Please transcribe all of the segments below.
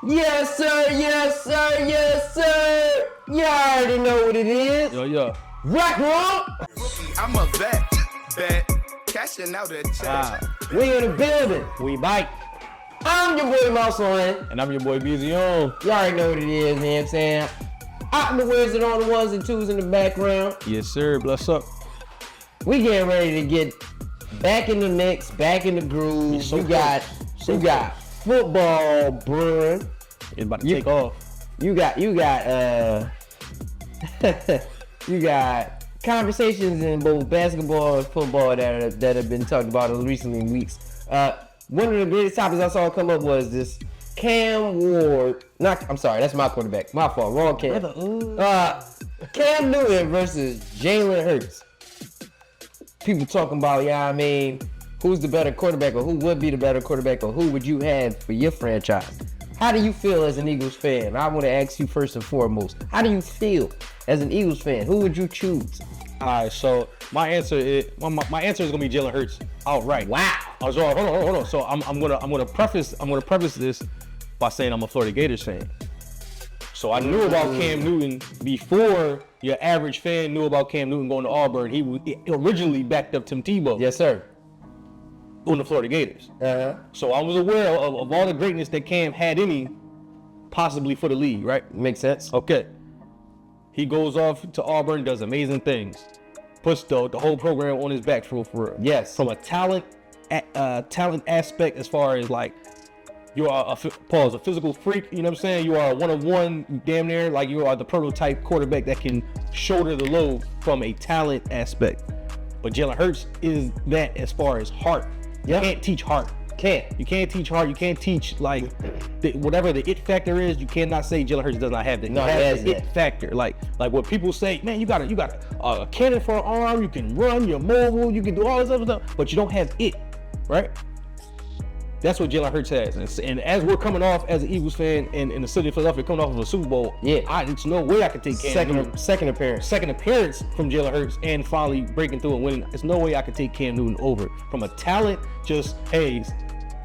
Yes, sir. Yes, sir. Yes, sir. You already know what it is. Yo. Rock roll. I'm a vet, cashing out a check. We in the building. We bite. I'm your boy Mouse One. And I'm your boy Beezy and Shard. You already know what it is, man. I'm saying. Out in the wizard on the ones and twos in the background. Yes, sir. Bless up. We getting ready to get back in the mix, back in the groove. We got football brewing. It's about to take off. You got you got conversations in both basketball and football that have been talked about in recent weeks. One of the greatest topics I saw come up was this Cam Ward. I'm sorry, that's my quarterback. My fault. Wrong Cam. Cam Newton versus Jalen Hurts. People talking about, who's the better quarterback, or who would be the better quarterback, or who would you have for your franchise? How do you feel as an Eagles fan? I want to ask you first and foremost. How do you feel as an Eagles fan? Who would you choose? All right, so my answer is gonna be Jalen Hurts outright. Wow. Hold on. So I'm gonna preface this by saying I'm a Florida Gators fan. So I knew about Cam Newton before your average fan knew about Cam Newton going to Auburn. He originally backed up Tim Tebow. Yes, sir. On the Florida Gators. Uh-huh. So I was aware of all the greatness that Cam had in him, possibly for the league, right? Makes sense. Okay. He goes off to Auburn, does amazing things. Puts the whole program on his back for yes. From a talent aspect, as far as like, you are a physical freak, you know what I'm saying? You are a one-of-one, damn near, like you are the prototype quarterback that can shoulder the load from a talent aspect. But Jalen Hurts is that as far as heart. You can't teach heart. You can't teach heart. You can't teach like whatever the it factor is. You cannot say Jalen Hurts does not have that. No, he has the it factor. Like what people say, man, you got a cannon for an arm. You can run. You're mobile. You can do all this other stuff, but you don't have it, right? That's what Jalen Hurts has. And as we're coming off as an Eagles fan in the city of Philadelphia, coming off of a Super Bowl, there's no way I could take Cam Newton. Second appearance from Jalen Hurts and finally breaking through and winning. There's no way I could take Cam Newton over. From a talent, just, hey,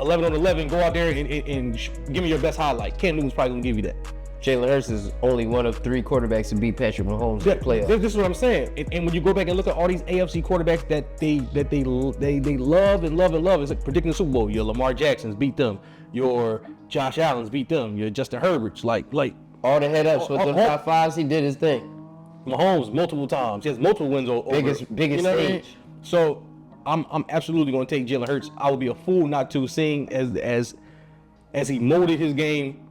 11 on 11, go out there and give me your best highlight. Cam Newton's probably going to give you that. Jalen Hurts is only one of 3 quarterbacks to beat Patrick Mahomes in the playoffs. This is what I'm saying. And when you go back and look at all these AFC quarterbacks that they love and love and love, it's like predicting the Super Bowl. Your Lamar Jacksons beat them. Your Josh Allen's beat them. Your Justin Herbert's like all the head ups with the top fives. He did his thing. Mahomes multiple times. He has multiple wins over biggest you know stage. I mean? So I'm absolutely going to take Jalen Hurts. I would be a fool not to, seeing as he molded his game.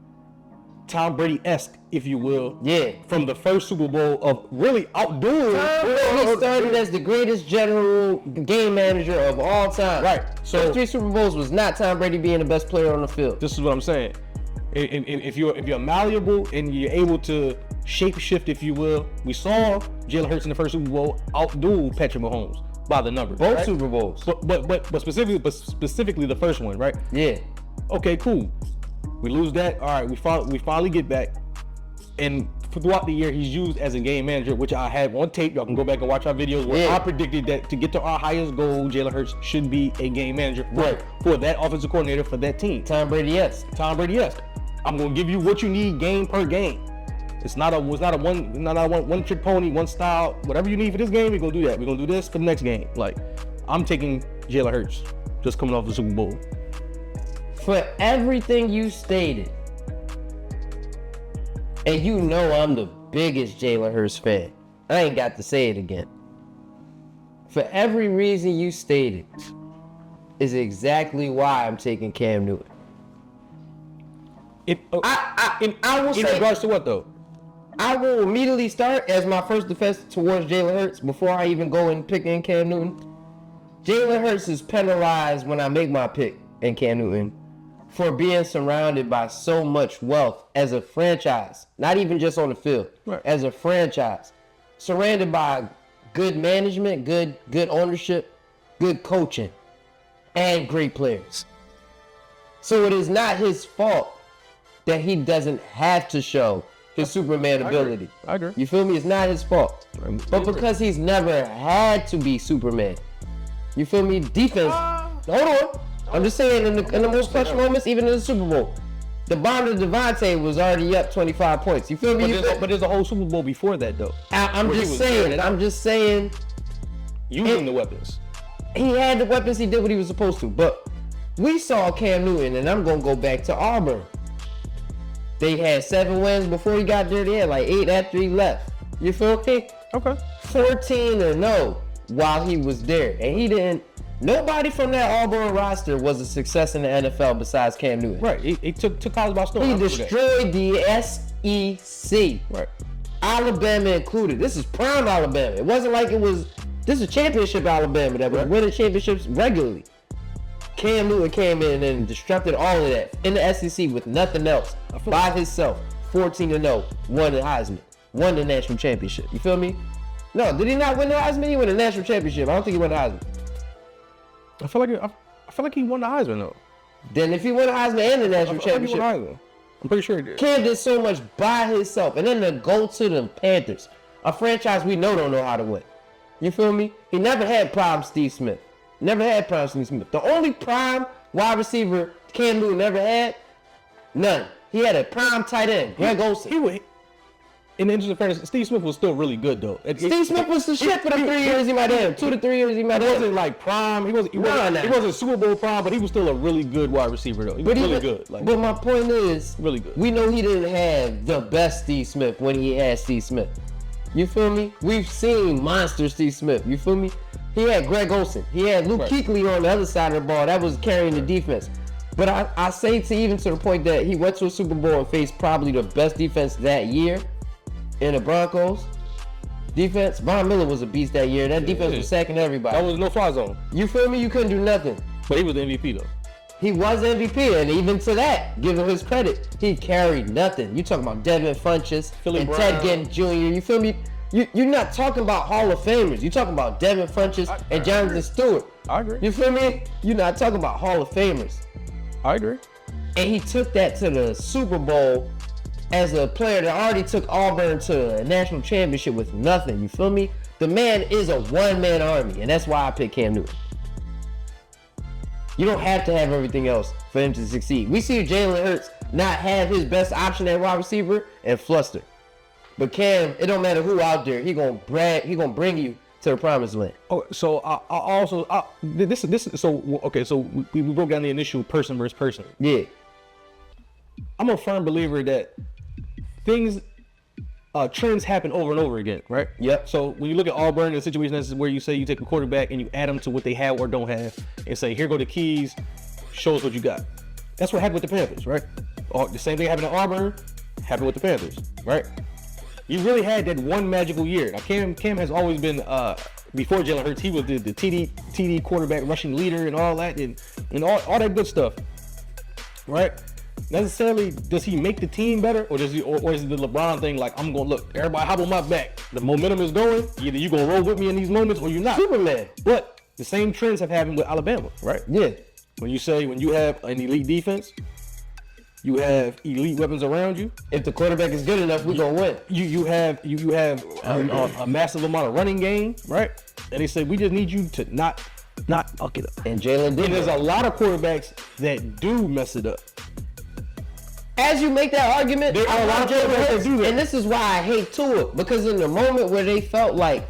Tom Brady-esque, if you will. Yeah. From the first Super Bowl of really outdoing. He started as the greatest general game manager of all time. Right. So 3 Super Bowls was not Tom Brady being the best player on the field. This is what I'm saying. If you're malleable and you're able to shape shift, if you will, we saw Jalen Hurts in the first Super Bowl outdo Patrick Mahomes by the numbers. Both right? Super Bowls. But specifically the first one, right? Yeah. Okay, cool. We lose that. All right, we finally get back. And throughout the year, he's used as a game manager, which I have on tape. Y'all can go back and watch our videos where I predicted that to get to our highest goal, Jalen Hurts should be a game manager for that offensive coordinator for that team. Tom Brady-esque. I'm gonna give you what you need game per game. It's not a one trick pony, one style. Whatever you need for this game, we're gonna do that. We're gonna do this for the next game. Like, I'm taking Jalen Hurts, just coming off the Super Bowl. For everything you stated, and you know I'm the biggest Jalen Hurts fan, I ain't got to say it again. For every reason you stated is exactly why I'm taking Cam Newton. I will say, in regards to what though? I will immediately start as my first defense towards Jalen Hurts before I even go and pick in Cam Newton. Jalen Hurts is penalized when I make my pick in Cam Newton for being surrounded by so much wealth as a franchise, not even just on the field, as a franchise, surrounded by good management, good ownership, good coaching, and great players. So it is not his fault that he doesn't have to show his Superman ability. I agree. You feel me? It's not his fault. But because he's never had to be Superman, you feel me? Defense, hold on. I'm just saying, in the most clutch moments, even in the Super Bowl, The bomb to Devontae was already up 25 points. You feel me? But there's a whole Super Bowl before that, though. I'm just saying. Using the weapons. He had the weapons. He did what he was supposed to. But we saw Cam Newton, and I'm going to go back to Auburn. They had 7 wins before he got there. They had like 8 after he left. You feel me? Okay. 14-0 while he was there. And he didn't. Nobody from that Auburn roster was a success in the NFL besides Cam Newton. Right. He took college by storm. He destroyed the SEC. Right. Alabama included. This is prime Alabama. It wasn't like it was. This is championship Alabama that was winning championships regularly. Cam Newton came in and disrupted all of that in the SEC with nothing else by himself. 14-0, won the Heisman, won the national championship. You feel me? No, did he not win the Heisman? He won the national championship. I don't think he won the Heisman. I feel like he won the Heisman though. Then if he won the Heisman and the national championship, I'm pretty sure he did. Cam did so much by himself, and then to go to the Panthers, a franchise we don't know how to win. You feel me? He never had prime Steve Smith. The only prime wide receiver Cam Newton never had, none. He had a prime tight end, Greg Olsen. In the interest of fairness, Steve Smith was still really good though. Steve Smith was the shit for the 3 years he might have. 2 to 3 years he might have. He wasn't like prime. He wasn't Super Bowl prime, but he was still a really good wide receiver though. He was really good. But my point is, really good. We know he didn't have the best Steve Smith when he had Steve Smith. You feel me? We've seen monster Steve Smith. You feel me? He had Greg Olsen. He had Luke Kuechly on the other side of the ball. That was carrying the defense. But I say to the point that he went to a Super Bowl and faced probably the best defense that year in the Broncos defense. Von Miller was a beast that year. That defense was sacking everybody. That was no fly zone. You feel me? You couldn't do nothing. But he was the MVP though. He was MVP, and even to that, give him his credit, he carried nothing. You talking about Devin Funchess and Brown. Ted Ginn Jr. You feel me? You're not talking about Hall of Famers. You're talking about Devin Funchess and Jonathan Stewart. I agree. You feel me? You're not talking about Hall of Famers. I agree. And he took that to the Super Bowl as a player that already took Auburn to a national championship with nothing. You feel me? The man is a one-man army, and that's why I picked Cam Newton. You don't have to have everything else for him to succeed. We see Jalen Hurts not have his best option at wide receiver and fluster. But Cam, it don't matter who out there, he gonna bring you to the promised land. Oh, so we broke down the initial person versus person. Yeah. I'm a firm believer that trends happen over and over again, right? Yep. So when you look at Auburn, the situation is where you say you take a quarterback and you add them to what they have or don't have, and say, here go the keys, show us what you got. That's what happened with the Panthers, right? The same thing happened at Auburn, happened with the Panthers, right? You really had that one magical year. Now Cam has always been before Jalen Hurts, he was the TD quarterback rushing leader and all that and all that good stuff, right? Necessarily, does he make the team better, or is it the LeBron thing? Like, I'm gonna look, everybody hop on my back. The momentum is going. Either you gonna roll with me in these moments, or you're not. Superman. But the same trends have happened with Alabama, right? Yeah. When you have an elite defense, you have elite weapons around you. If the quarterback is good enough, we're gonna win. You have a massive amount of running game, right? And they say we just need you to not fuck it up. And Jalen did. And there's a lot of quarterbacks that do mess it up. As you make that argument, there are a lot of quarterbacks that do that. And this is why I hate Tua, because in the moment where they felt like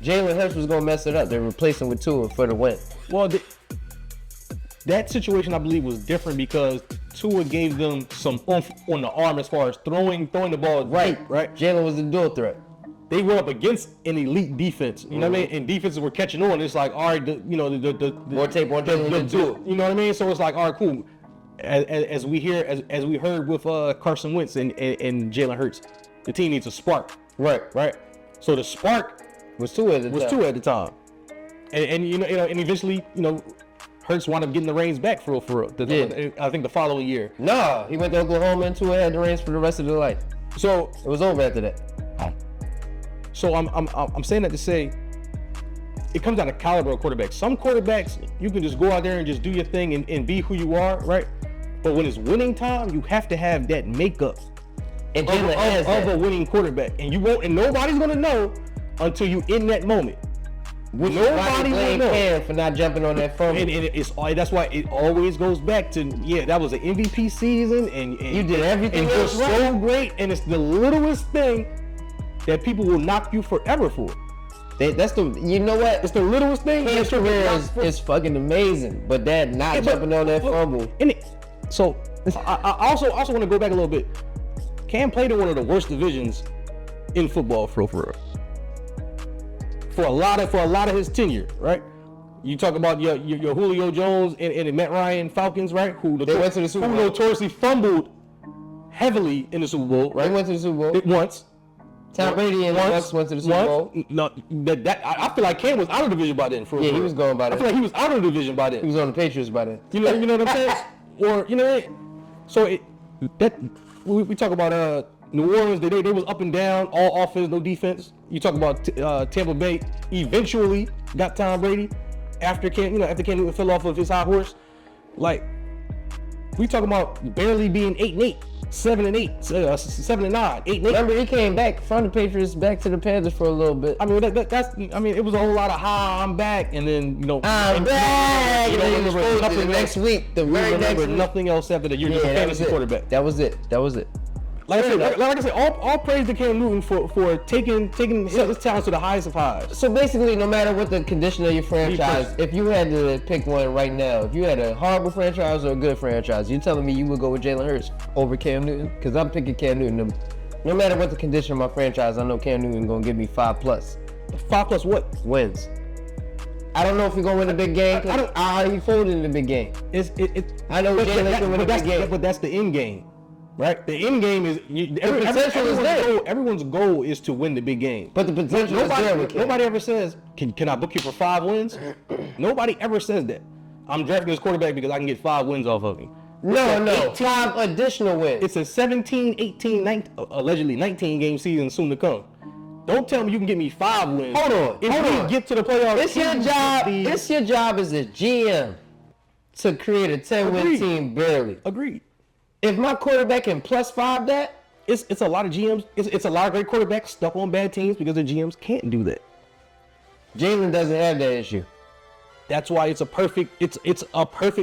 Jalen Hurts was gonna mess it up, they replaced him with Tua for the win. Well, that situation I believe was different because Tua gave them some oomph on the arm as far as throwing the ball right. Jalen was the dual threat. They were up against an elite defense, you know what I mean? And defenses were catching on. It's like, all right, the more tape, more tape, you know what I mean? So it's like, all right, cool. As we heard with Carson Wentz and Jalen Hurts, the team needs a spark. Right. So the spark was Tua at the time. And eventually, Hurts wound up getting the reins back for real. I think the following year. No, he went to Oklahoma and Tua had the reins for the rest of their life. So it was over after that. So I'm saying that to say it comes down to caliber of quarterbacks. Some quarterbacks, you can just go out there and just do your thing and be who you are, right? But when it's winning time, you have to have that makeup of a winning quarterback. And you won't, and nobody's gonna know until you in that moment. Nobody will know. Cam for not jumping on that fumble. And that's why it always goes back to, that was an MVP season, and you did everything and else right. So great, and it's the littlest thing that people will knock you forever for. You know what? It's the littlest thing. Cam's career is fucking amazing, but that not jumping on that fumble. So I also want to go back a little bit. Cam played in one of the worst divisions in football for real. For a lot of his tenure, right? You talk about your Julio Jones and Matt Ryan Falcons, right? Who went to the Super Bowl. Who notoriously fumbled heavily in the Super Bowl, right? They went to the Super Bowl once. Tom Brady and the Bucs went to the Super Bowl. No, I feel like Cam was out of the division by then. He was going by then. I feel like he was out of the division by then. He was on the Patriots by then. You know what I'm saying? Or so we talk about New Orleans. They was up and down, all offense, no defense. You talk about Tampa Bay. Eventually got Tom Brady after Cam Newton fell off of his high horse. Like, we talk about barely being 8-8. 7-8, 7-9, 8-8. Remember, he came back from the Patriots back to the Panthers for a little bit. I mean, it was a whole lot of I'm back, and then I'm back. And then nothing next week, the very next week, nothing else after that. You're just a fantasy quarterback. That was it. Like I said, all praise to Cam Newton for taking his talents to the highest of highs. So basically, no matter what the condition of your franchise, if you had to pick one right now, if you had a horrible franchise or a good franchise, you're telling me you would go with Jalen Hurts over Cam Newton? Because I'm picking Cam Newton. No matter what the condition of my franchise, I know Cam Newton gonna give me 5+. 5+ what? Wins. I don't know if he's gonna win the big game. He folded in the big game. I know Jalen can win the big game, but that's the end game. Right, the end game is everyone's goal is to win the big game. But the potential is there. Nobody ever says, "Can I book you for 5 wins?" Nobody ever says that. I'm drafting this quarterback because I can get 5 wins off of him. No, 5 additional wins. It's a 17, 18, 19, allegedly 19 game season soon to come. Don't tell me you can get me 5 wins. Hold on. If we get to the playoffs, it's your job. It's your job as a GM to create a 10-win team barely. Agreed. If my quarterback can +5 that, it's a lot of GMs. It's a lot of great quarterbacks stuck on bad teams because the GMs can't do that. Jalen doesn't have that issue. That's why it's a perfect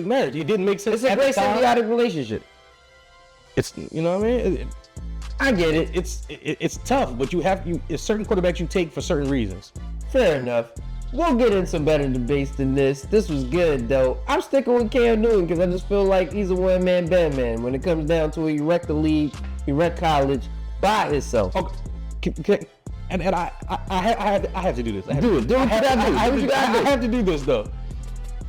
marriage. It didn't make sense. It's a great symbiotic relationship. It's what I mean. I get it. It's tough, but it's certain quarterbacks you take for certain reasons. Fair enough. We'll get into better debates than this. This was good, though. I'm sticking with Cam Newton because I just feel like he's a one-man Batman. When it comes down to it, he wrecked the league, he wrecked college by himself. Okay. And I have to do this. Do it. I have to do this, though.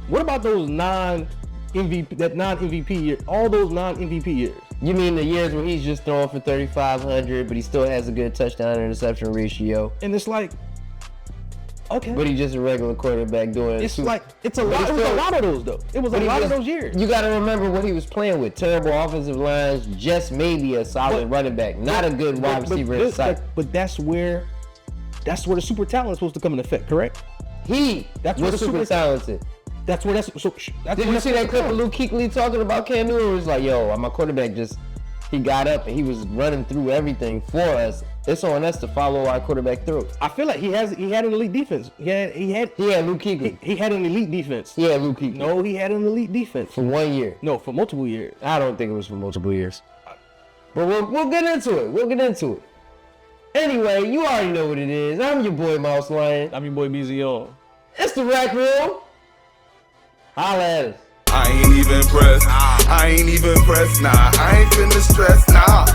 What about those non-MVP years? All those non-MVP years. You mean the years where he's just throwing for 3,500, but he still has a good touchdown-interception ratio? And it's like, okay. But he's just a regular quarterback doing it. It was a lot of those, though. It was a lot of those years. You got to remember what he was playing with. Terrible offensive lines, just maybe a solid running back. Not a good wide receiver inside. But that's where the super talent is supposed to come into effect, correct? That's where super talented. Did you see that clip of Luke Kuechly talking about Cam Newton? It was like, yo, my quarterback he got up and he was running through everything for us. It's on us to follow our quarterback through. I feel like he had an elite defense. He had Luke Kuechly. He had an elite defense. He had Luke Kuechly. No, he had an elite defense. For 1 year. No, for multiple years. I don't think it was for multiple years. But we'll get into it. Anyway, you already know what it is. I'm your boy Mouse Lion. I'm your boy Beezy and Shard. It's the Rack Room. Holla at us. I ain't even pressed, nah, I ain't finna stress, nah.